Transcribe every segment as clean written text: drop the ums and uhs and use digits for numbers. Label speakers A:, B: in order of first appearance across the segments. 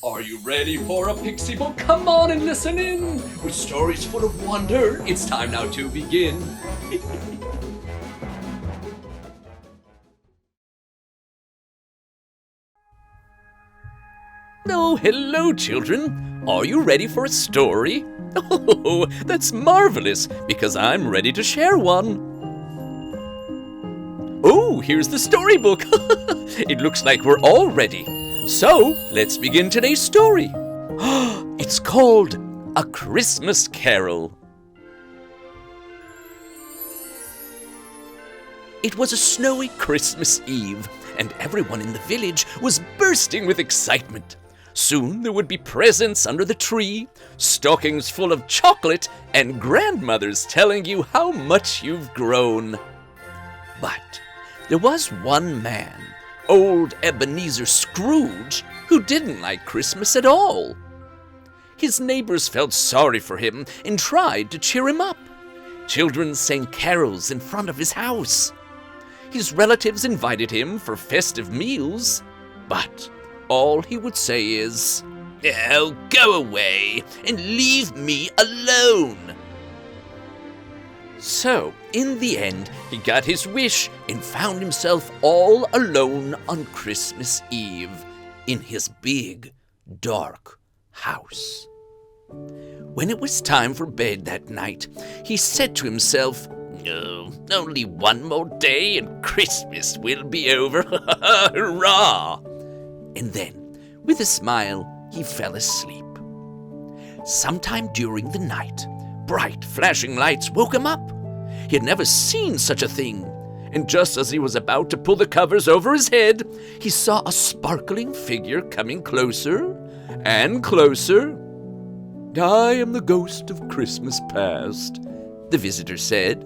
A: Are you ready for a pixie book? Come on and listen in! With stories full of wonder, it's time now to begin. Oh, hello, children. Are you ready for a story? Oh, that's marvelous, because I'm ready to share one. Oh, here's the storybook. It looks like we're all ready. So, let's begin today's story. It's called A Christmas Carol. It was a snowy Christmas Eve, and everyone in the village was bursting with excitement. Soon there would be presents under the tree, stockings full of chocolate, and grandmothers telling you how much you've grown. But there was one man, old Ebenezer Scrooge, who didn't like Christmas at all. His neighbors felt sorry for him and tried to cheer him up. Children sang carols in front of his house. His relatives invited him for festive meals, but all he would say is, "Oh, go away and leave me alone." So, in the end, he got his wish and found himself all alone on Christmas Eve in his big, dark house. When it was time for bed that night, he said to himself, "Oh, only one more day and Christmas will be over. Hurrah!" And then, with a smile, he fell asleep. Sometime during the night, bright flashing lights woke him up. He had never seen such a thing, and just as he was about to pull the covers over his head, he saw a sparkling figure coming closer and closer. "I am the ghost of Christmas past," the visitor said.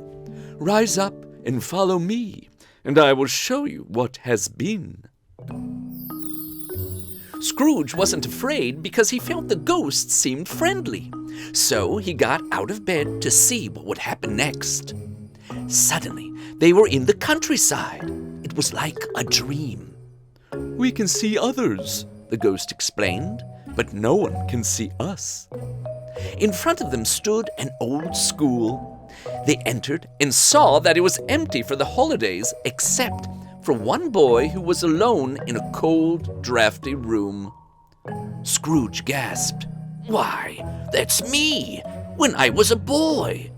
A: "Rise up and follow me, and I will show you what has been." Scrooge wasn't afraid because he felt the ghost seemed friendly, so he got out of bed to see what would happen next. Suddenly, they were in the countryside. It was like a dream. "We can see others," the ghost explained, "but no one can see us." In front of them stood an old school. They entered and saw that it was empty for the holidays except for one boy who was alone in a cold, drafty room. Scrooge gasped, "Why, that's me, when I was a boy."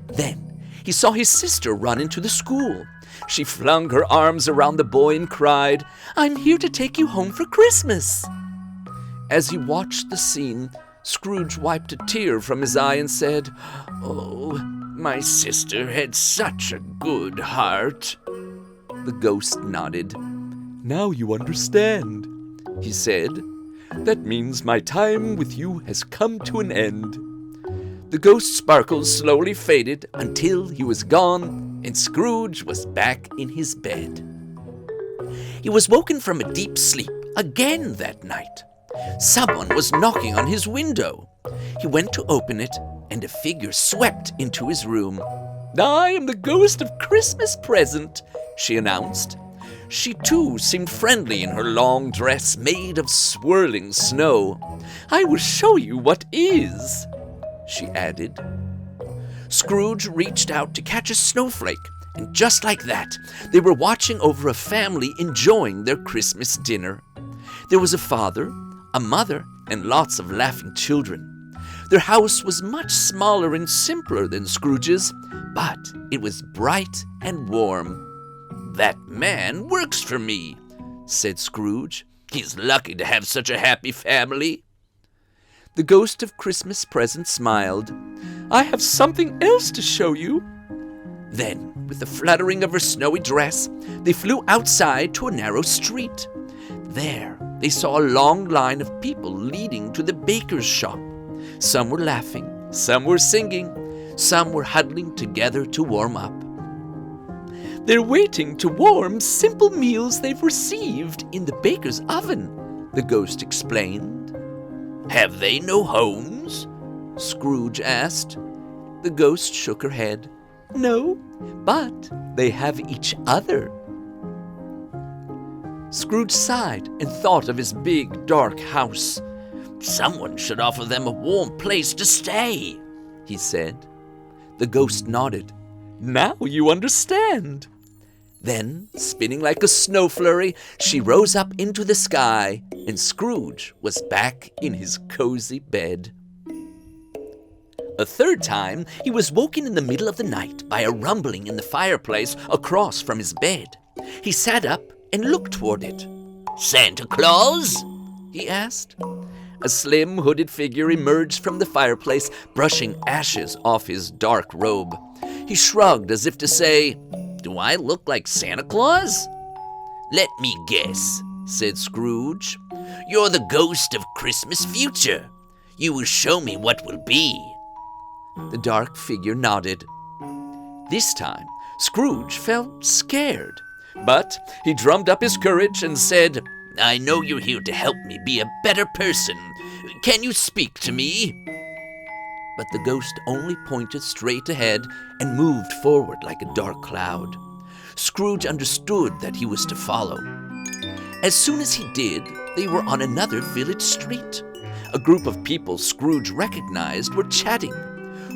A: Then he saw his sister run into the school. She flung her arms around the boy and cried, "I'm here to take you home for Christmas." As he watched the scene, Scrooge wiped a tear from his eye and said, "Oh, my sister had such a good heart." The ghost nodded. "Now you understand," he said. "That means my time with you has come to an end." The ghost's sparkles slowly faded until he was gone and Scrooge was back in his bed. He was woken from a deep sleep again that night. Someone was knocking on his window. He went to open it, and a figure swept into his room. "I am the ghost of Christmas present," she announced. She too seemed friendly in her long dress made of swirling snow. "I will show you what is," she added. Scrooge reached out to catch a snowflake, and just like that, they were watching over a family enjoying their Christmas dinner. There was a father, a mother, and lots of laughing children. Their house was much smaller and simpler than Scrooge's, but it was bright and warm. "That man works for me," said Scrooge. "He's lucky to have such a happy family." The ghost of Christmas present smiled. "I have something else to show you." Then, with the fluttering of her snowy dress, they flew outside to a narrow street. There, they saw a long line of people leading to the baker's shop. Some were laughing, some were singing, some were huddling together to warm up. "They're waiting to warm simple meals they've received in the baker's oven," the ghost explained. "Have they no homes?" Scrooge asked. The ghost shook her head. "No, but they have each other." Scrooge sighed and thought of his big, dark house. "Someone should offer them a warm place to stay," he said. The ghost nodded. "Now you understand." Then, spinning like a snow flurry, she rose up into the sky, and Scrooge was back in his cozy bed. A third time, he was woken in the middle of the night by a rumbling in the fireplace across from his bed. He sat up and looked toward it. "Santa Claus?" he asked. A slim, hooded figure emerged from the fireplace, brushing ashes off his dark robe. He shrugged as if to say, "Do I look like Santa Claus?" "Let me guess," said Scrooge. "You're the ghost of Christmas future. You will show me what will be." The dark figure nodded. This time, Scrooge felt scared, but he drummed up his courage and said, "I know you're here to help me be a better person. Can you speak to me?" But the ghost only pointed straight ahead and moved forward like a dark cloud. Scrooge understood that he was to follow. As soon as he did, they were on another village street. A group of people Scrooge recognized were chatting.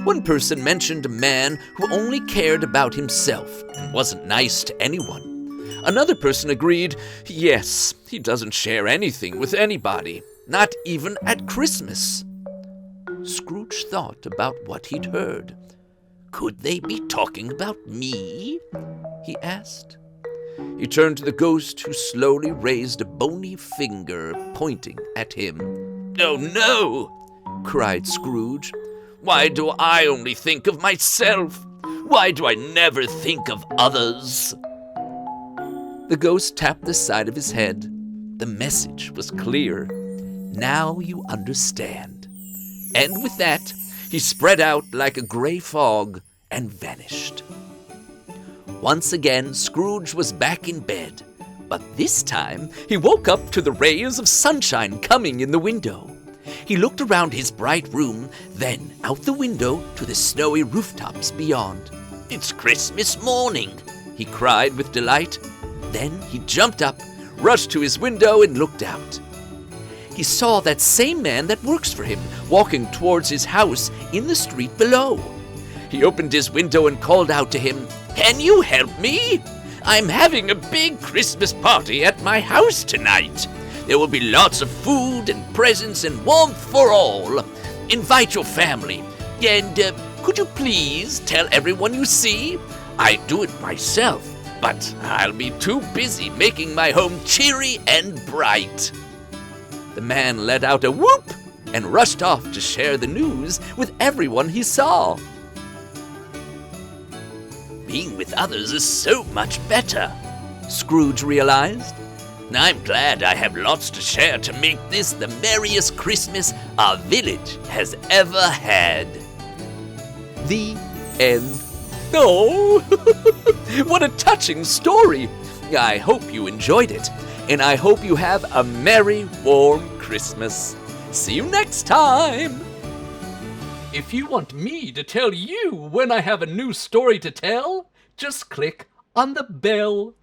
A: One person mentioned a man who only cared about himself and wasn't nice to anyone. Another person agreed, yes, he doesn't share anything with anybody, not even at Christmas. Scrooge thought about what he'd heard. Could they be talking about me? He asked. He turned to the ghost, who slowly raised a bony finger, pointing at him. "Oh no!" cried Scrooge. "Why do I only think of myself? Why do I never think of others?" The ghost tapped the side of his head. The message was clear. Now you understand. And with that, he spread out like a gray fog and vanished. Once again, Scrooge was back in bed, but this time he woke up to the rays of sunshine coming in the window. He looked around his bright room, then out the window to the snowy rooftops beyond. "It's Christmas morning," he cried with delight. Then he jumped up, rushed to his window, and looked out. He saw that same man that works for him walking towards his house in the street below. He opened his window and called out to him, "Can you help me? I'm having a big Christmas party at my house tonight. There will be lots of food and presents and warmth for all. Invite your family. And could you please tell everyone you see? I do it myself, but I'll be too busy making my home cheery and bright." The man let out a whoop and rushed off to share the news with everyone he saw. Being with others is so much better, Scrooge realized. I'm glad I have lots to share to make this the merriest Christmas our village has ever had. The end. Oh, what a touching story. I hope you enjoyed it, and I hope you have a merry, warm Christmas. See you next time. If you want me to tell you when I have a new story to tell, just click on the bell.